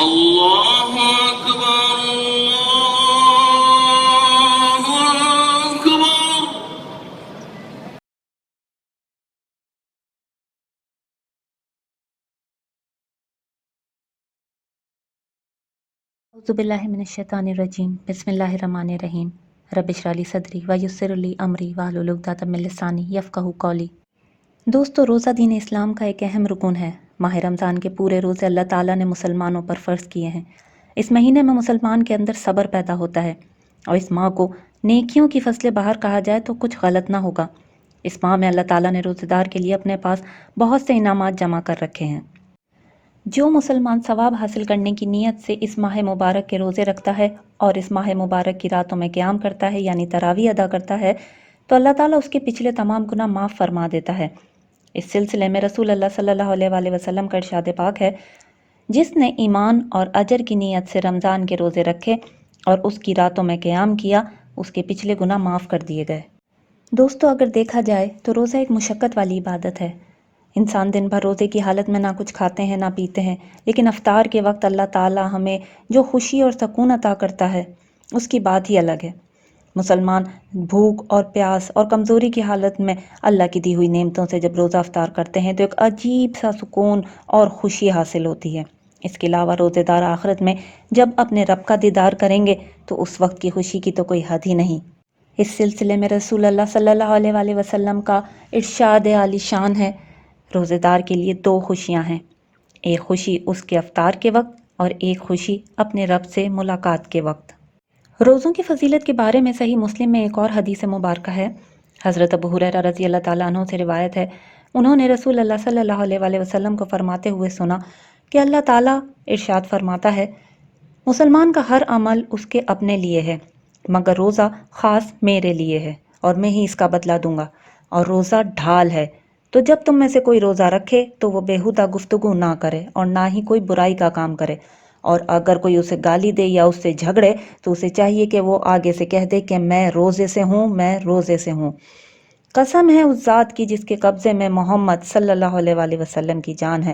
اللہ اکبر اللہ اکبر۔ اعوذ باللہ من الشیطان الرجیم، بسم اللہ الرحمن الرحیم۔ رب اشرح لی صدری ویسر لی امری واحلل عقدۃ من لسانی یفقہوا قولی۔ دوستو، روزہ دین اسلام کا ایک اہم رکن ہے۔ ماہ رمضان کے پورے روزے اللہ تعالیٰ نے مسلمانوں پر فرض کیے ہیں۔ اس مہینے میں مسلمان کے اندر صبر پیدا ہوتا ہے، اور اس ماہ کو نیکیوں کی فصل بہار کہا جائے تو کچھ غلط نہ ہوگا۔ اس ماہ میں اللہ تعالیٰ نے روزے دار کے لیے اپنے پاس بہت سے انعامات جمع کر رکھے ہیں۔ جو مسلمان ثواب حاصل کرنے کی نیت سے اس ماہ مبارک کے روزے رکھتا ہے اور اس ماہ مبارک کی راتوں میں قیام کرتا ہے، یعنی تراویح ادا کرتا ہے، تو اللہ تعالیٰ اس کے پچھلے تمام گناہ معاف فرما دیتا ہے۔ اس سلسلے میں رسول اللہ صلی اللہ علیہ وآلہ وسلم کا ارشاد پاک ہے، جس نے ایمان اور اجر کی نیت سے رمضان کے روزے رکھے اور اس کی راتوں میں قیام کیا، اس کے پچھلے گناہ معاف کر دیے گئے۔ دوستو، اگر دیکھا جائے تو روزہ ایک مشقت والی عبادت ہے۔ انسان دن بھر روزے کی حالت میں نہ کچھ کھاتے ہیں نہ پیتے ہیں، لیکن افطار کے وقت اللہ تعالیٰ ہمیں جو خوشی اور سکون عطا کرتا ہے، اس کی بات ہی الگ ہے۔ مسلمان بھوک اور پیاس اور کمزوری کی حالت میں اللہ کی دی ہوئی نعمتوں سے جب روزہ افطار کرتے ہیں تو ایک عجیب سا سکون اور خوشی حاصل ہوتی ہے۔ اس کے علاوہ روزے دار آخرت میں جب اپنے رب کا دیدار کریں گے تو اس وقت کی خوشی کی تو کوئی حد ہی نہیں۔ اس سلسلے میں رسول اللہ صلی اللہ علیہ وآلہ وسلم کا ارشاد عالی شان ہے، روزے دار کے لیے دو خوشیاں ہیں، ایک خوشی اس کے افطار کے وقت اور ایک خوشی اپنے رب سے ملاقات کے وقت۔ روزوں کی فضیلت کے بارے میں صحیح مسلم میں ایک اور حدیث مبارکہ ہے۔ حضرت ابو ہریرہ رضی اللہ تعالیٰ عنہ سے روایت ہے، انہوں نے رسول اللہ صلی اللہ علیہ وآلہ وسلم کو فرماتے ہوئے سنا کہ اللہ تعالیٰ ارشاد فرماتا ہے، مسلمان کا ہر عمل اس کے اپنے لیے ہے، مگر روزہ خاص میرے لیے ہے اور میں ہی اس کا بدلہ دوں گا، اور روزہ ڈھال ہے، تو جب تم میں سے کوئی روزہ رکھے تو وہ بیہودہ گفتگو نہ کرے اور نہ ہی کوئی برائی کا کام کرے، اور اگر کوئی اسے گالی دے یا اس سے جھگڑے تو اسے چاہیے کہ وہ آگے سے کہہ دے کہ میں روزے سے ہوں، میں روزے سے ہوں۔ قسم ہے اس ذات کی جس کے قبضے میں محمد صلی اللہ علیہ وآلہ وسلم کی جان ہے،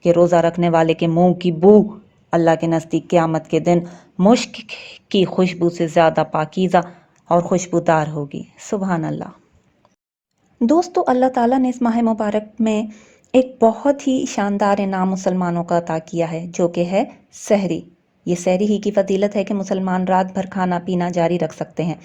کہ روزہ رکھنے والے کے منہ کی بو اللہ کے نزدیک قیامت کے دن مشک کی خوشبو سے زیادہ پاکیزہ اور خوشبودار ہوگی۔ سبحان اللہ۔ دوستو، اللہ تعالیٰ نے اس ماہ مبارک میں ایک بہت ہی شاندار انعام مسلمانوں کا عطا کیا ہے، جو کہ ہے سحری۔ یہ سحری ہی کی فضیلت ہے کہ مسلمان رات بھر کھانا پینا جاری رکھ سکتے ہیں،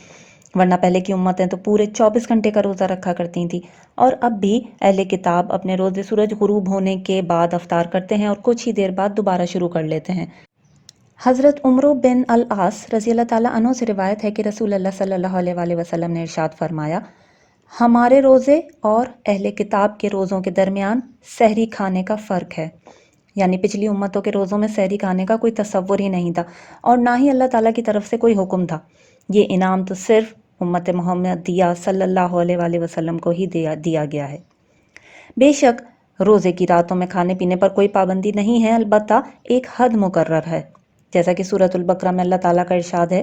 ورنہ پہلے کی امتیں تو پورے 24 گھنٹے کا روزہ رکھا کرتی تھیں، اور اب بھی اہل کتاب اپنے روزے سورج غروب ہونے کے بعد افطار کرتے ہیں اور کچھ ہی دیر بعد دوبارہ شروع کر لیتے ہیں۔ حضرت عمرو بن العاص رضی اللہ تعالیٰ عنہ سے روایت ہے کہ رسول اللہ صلی اللہ علیہ وآلہ وسلم نے ارشاد فرمایا، ہمارے روزے اور اہل کتاب کے روزوں کے درمیان سحری کھانے کا فرق ہے، یعنی پچھلی امتوں کے روزوں میں سحری کھانے کا کوئی تصور ہی نہیں تھا، اور نہ ہی اللہ تعالیٰ کی طرف سے کوئی حکم تھا۔ یہ انعام تو صرف امت محمدیہ صلی اللہ علیہ وآلہ وسلم کو ہی دیا گیا ہے۔ بے شک روزے کی راتوں میں کھانے پینے پر کوئی پابندی نہیں ہے، البتہ ایک حد مقرر ہے، جیسا کہ سورۃ البقرہ میں اللہ تعالیٰ کا ارشاد ہے،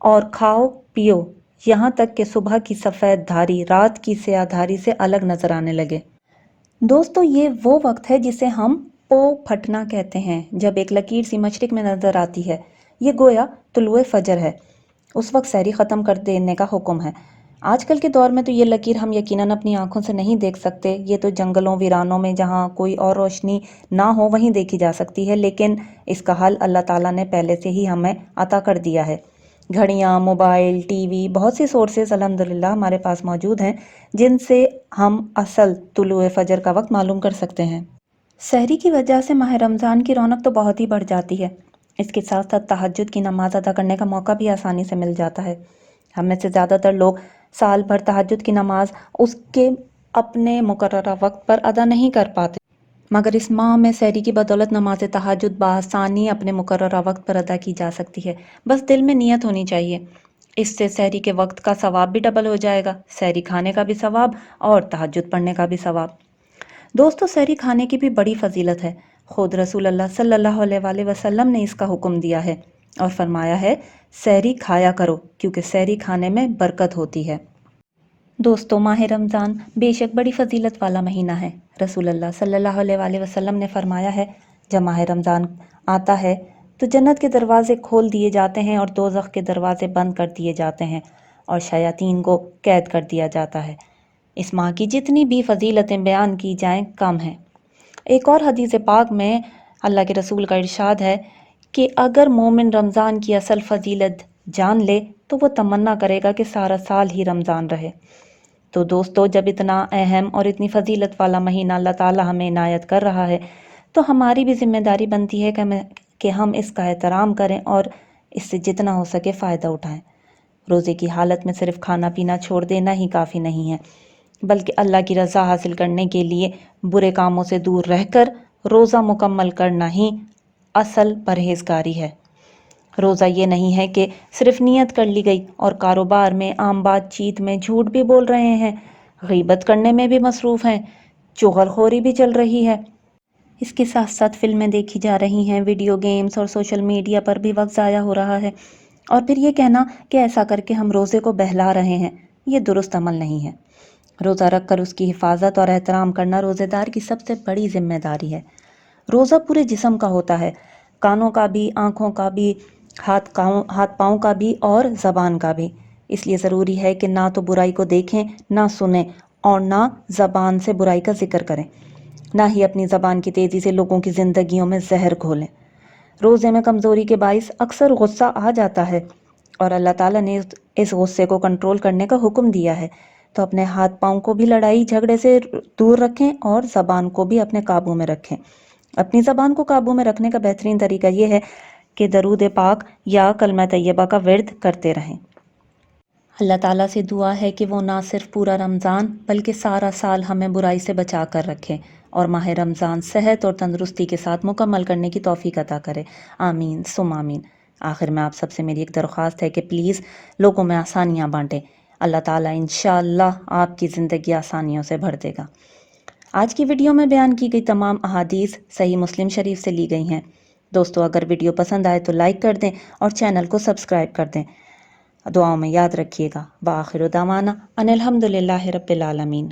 اور کھاؤ پیو یہاں تک کہ صبح کی سفید دھاری رات کی سیاہ دھاری سے الگ نظر آنے لگے۔ دوستو، یہ وہ وقت ہے جسے ہم پو پھٹنا کہتے ہیں، جب ایک لکیر سی مشرق میں نظر آتی ہے، یہ گویا طلوع فجر ہے۔ اس وقت سحری ختم کر دینے کا حکم ہے۔ آج کل کے دور میں تو یہ لکیر ہم یقیناً اپنی آنکھوں سے نہیں دیکھ سکتے، یہ تو جنگلوں ویرانوں میں جہاں کوئی اور روشنی نہ ہو وہیں دیکھی جا سکتی ہے، لیکن اس کا حل اللہ تعالیٰ نے پہلے سے ہی ہمیں عطا کر دیا ہے۔ گھڑیاں، موبائل، ٹی وی، بہت سی سورسز الحمدللہ ہمارے پاس موجود ہیں جن سے ہم اصل طلوع فجر کا وقت معلوم کر سکتے ہیں۔ سحری کی وجہ سے ماہ رمضان کی رونق تو بہت ہی بڑھ جاتی ہے۔ اس کے ساتھ ساتھ تہجد کی نماز ادا کرنے کا موقع بھی آسانی سے مل جاتا ہے۔ ہم میں سے زیادہ تر لوگ سال بھر تہجد کی نماز اس کے اپنے مقررہ وقت پر ادا نہیں کر پاتے، مگر اس ماہ میں سحری کی بدولت نماز تہجد بآسانی اپنے مقررہ وقت پر ادا کی جا سکتی ہے، بس دل میں نیت ہونی چاہیے۔ اس سے سحری کے وقت کا ثواب بھی ڈبل ہو جائے گا، سحری کھانے کا بھی ثواب اور تہجد پڑھنے کا بھی ثواب۔ دوستو، سحری کھانے کی بھی بڑی فضیلت ہے۔ خود رسول اللہ صلی اللہ علیہ وآلہ وسلم نے اس کا حکم دیا ہے اور فرمایا ہے، سحری کھایا کرو کیونکہ سحری کھانے میں برکت ہوتی ہے۔ دوستو، ماہ رمضان بے شک بڑی فضیلت والا مہینہ ہے۔ رسول اللہ صلی اللہ علیہ وآلہ وسلم نے فرمایا ہے، جب ماہ رمضان آتا ہے تو جنت کے دروازے کھول دیے جاتے ہیں اور دوزخ کے دروازے بند کر دیے جاتے ہیں اور شیاطین کو قید کر دیا جاتا ہے۔ اس ماہ کی جتنی بھی فضیلتیں بیان کی جائیں کم ہیں۔ ایک اور حدیث پاک میں اللہ کے رسول کا ارشاد ہے کہ اگر مومن رمضان کی اصل فضیلت جان لے تو وہ تمنا کرے گا کہ سارا سال ہی رمضان رہے۔ تو دوستو، جب اتنا اہم اور اتنی فضیلت والا مہینہ اللہ تعالی ہمیں عنایت کر رہا ہے تو ہماری بھی ذمہ داری بنتی ہے کہ ہم اس کا احترام کریں اور اس سے جتنا ہو سکے فائدہ اٹھائیں۔ روزے کی حالت میں صرف کھانا پینا چھوڑ دینا ہی کافی نہیں ہے، بلکہ اللہ کی رضا حاصل کرنے کے لیے برے کاموں سے دور رہ کر روزہ مکمل کرنا ہی اصل پرہیزگاری ہے۔ روزہ یہ نہیں ہے کہ صرف نیت کر لی گئی اور کاروبار میں، عام بات چیت میں جھوٹ بھی بول رہے ہیں، غیبت کرنے میں بھی مصروف ہیں، چغل خوری بھی چل رہی ہے، اس کے ساتھ ساتھ فلمیں دیکھی جا رہی ہیں، ویڈیو گیمز اور سوشل میڈیا پر بھی وقت ضائع ہو رہا ہے، اور پھر یہ کہنا کہ ایسا کر کے ہم روزے کو بہلا رہے ہیں، یہ درست عمل نہیں ہے۔ روزہ رکھ کر اس کی حفاظت اور احترام کرنا روزے دار کی سب سے بڑی ذمہ داری ہے۔ روزہ پورے جسم کا ہوتا ہے، کانوں کا بھی، آنکھوں کا بھی، ہاتھ پاؤں کا بھی اور زبان کا بھی۔ اس لیے ضروری ہے کہ نہ تو برائی کو دیکھیں، نہ سنیں اور نہ زبان سے برائی کا ذکر کریں، نہ ہی اپنی زبان کی تیزی سے لوگوں کی زندگیوں میں زہر گھولیں۔ روزے میں کمزوری کے باعث اکثر غصہ آ جاتا ہے اور اللہ تعالیٰ نے اس غصے کو کنٹرول کرنے کا حکم دیا ہے، تو اپنے ہاتھ پاؤں کو بھی لڑائی جھگڑے سے دور رکھیں اور زبان کو بھی اپنے قابو میں رکھیں۔ اپنی زبان کو قابو میں رکھنے کا بہترین طریقہ یہ ہے کہ درود پاک یا کلمہ طیبہ کا ورد کرتے رہیں۔ اللہ تعالیٰ سے دعا ہے کہ وہ نہ صرف پورا رمضان بلکہ سارا سال ہمیں برائی سے بچا کر رکھے اور ماہ رمضان صحت اور تندرستی کے ساتھ مکمل کرنے کی توفیق عطا کرے۔ آمین ثم آمین۔ آخر میں آپ سب سے میری ایک درخواست ہے کہ پلیز لوگوں میں آسانیاں بانٹیں۔ اللہ تعالیٰ انشاءاللہ آپ کی زندگی آسانیوں سے بھر دے گا۔ آج کی ویڈیو میں بیان کی گئی تمام احادیث صحیح مسلم شریف سے لی گئی ہیں۔ دوستو، اگر ویڈیو پسند آئے تو لائک کر دیں اور چینل کو سبسکرائب کر دیں۔ دعاؤں میں یاد رکھیے گا۔ وآخر دعوانا ان الحمدللہ رب العالمین۔